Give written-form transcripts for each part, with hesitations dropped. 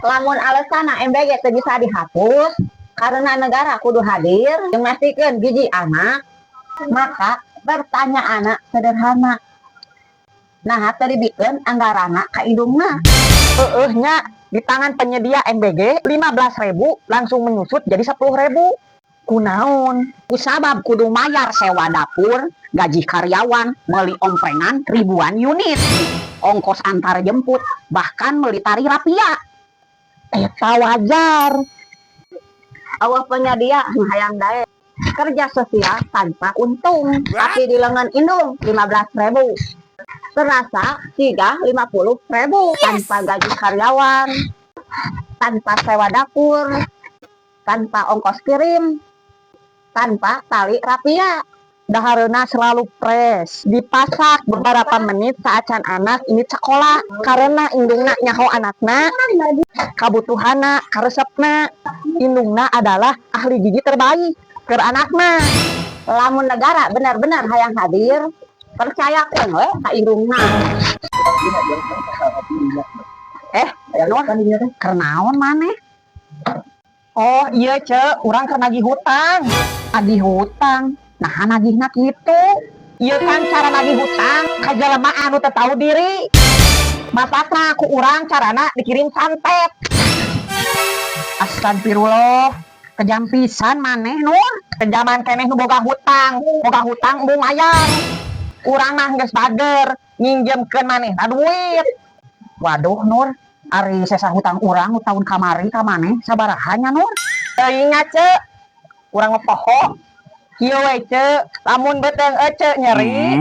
Lamun alasan MBG teu bisa dihapus karena negara kudu hadir memastikan giji anak, maka bertanya anak sederhana. Nah, tadi bikin anggarana ka indungna. Nya di tangan penyedia MBG 15.000 langsung menyusut jadi 10.000. Kunaon? Kusabab kudu mayar sewa dapur, gaji karyawan, beli omprengan ribuan unit, ongkos antar jemput, bahkan meli tari rapia. Eta wajar. Awal penyedia hayang dae kerja sosial tanpa untung, tapi di lengan indung 15.000. Terasa 50.000 tanpa gaji karyawan, tanpa sewa dapur, tanpa ongkos kirim, tanpa tali rapia. Dahareuna selalu fresh, dipasak beberapa menit saat can anak ini sekolah karena indungna nyaho anakna kabutuhana karesepna. Indungna adalah ahli gigi terbaik ke anakna. Lamun negara benar-benar hayang hadir, percayakan we ka indungna. Kernaon maneh? Oh iya ce, urang keur nagih hutang. Nagih hutang, nah nagihna kitu. Ieu kan cara nagih hutang ka jelema anu teu tahu diri. Mapasna ku urang carana dikirim santet. Astagfirullah, kejam pisan maneh Nur. Kejaman keneh nu boga hutang mung mayar. Urang mah geus bager nginjemkeun manehna duit. Waduh Nur, ari sesa hutang urang tahun kamari ka maneh sabaraha nya Nur? Teuing nya ce, urang mah poho. Kieu we ce, lamun beteung ece nyeri,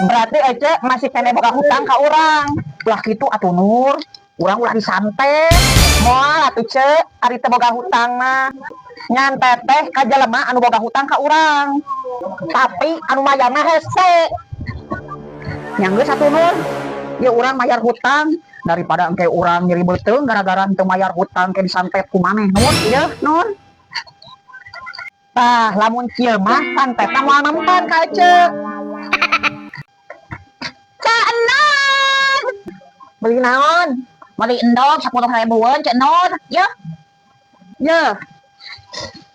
berarti ece masih keneh boga hutang ka urang. Ulah kitu atuh Nur, urang ulah disantet. Moal atuh ce, ari teu boga hutang mah nyantet teh ka jelema anu boga hutang ka urang. Tapi anu mayar mah hese. Nya geus atuh Nur, ya urang mayar hutang daripada engke urang nyeri beuteung gara-gara teu mayar hutang ke disantet ku maneh Nur. Ieu Nur. Tah, lamun kieu mah santetna moal mempan ka ece. Cak Enon. Beli naon? Beli endog 10.000-an Cak Enon. Yeuh.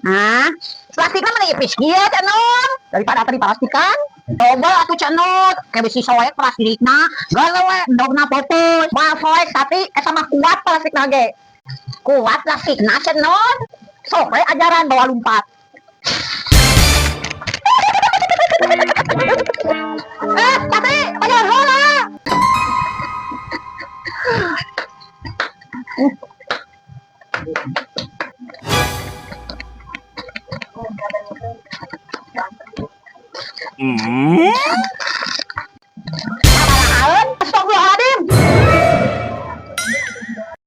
Nah, plastikna mah nipis kieu Cak Enon. Daripada tadi plastikan. Coba atuh Cak Enon, kayak besi soek plastikna, galau we endogna pupus. Moal soek tapi eta mah kuat plastikna ge. Kuat plastikna Cak Enon. Sok we ajaran bawa lumpat. Tapi bayar heula.